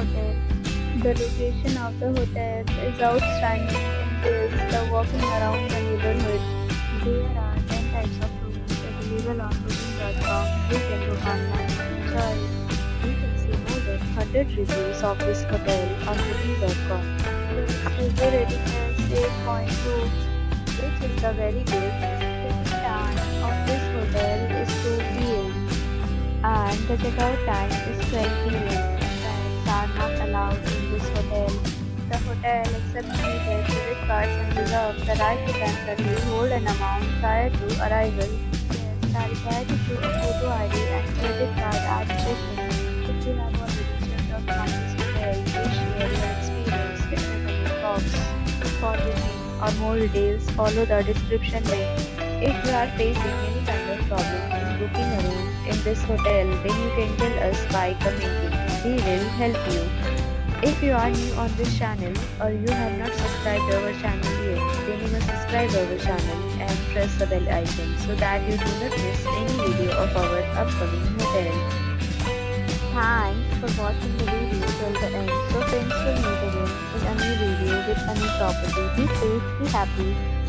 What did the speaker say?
Hotel. The location of the hotel is outstanding and gives the walking around the neighborhood. There are 10 types of rooms available on booking.com. You can book online and enjoy it. You can see more than 100 reviews of this hotel on booking.com. Its review rating is 8.2, which is the very good. The time of this hotel is 2 p.m. and the checkout time is 12 p.m. Pets are not allowed in this hotel. The hotel accepts major credit cards and reserves the right to temporarily hold an amount prior to arrival. Guests are required to show a photo ID and credit card at check-in. If you have already checked out from this hotel, please share your experience in the comment box. For booking or more details, follow the description link. If you are facing any kind of problem in booking a room in this hotel, then you can tell us by commenting. We will help you. If you are new on this channel or you have not subscribed our channel yet, then you must subscribe our channel and press the bell icon so that you do not miss any video of our upcoming hotel. Thanks for watching the video till the end. So friends will meet again in a new video with a new property. Be safe, be happy.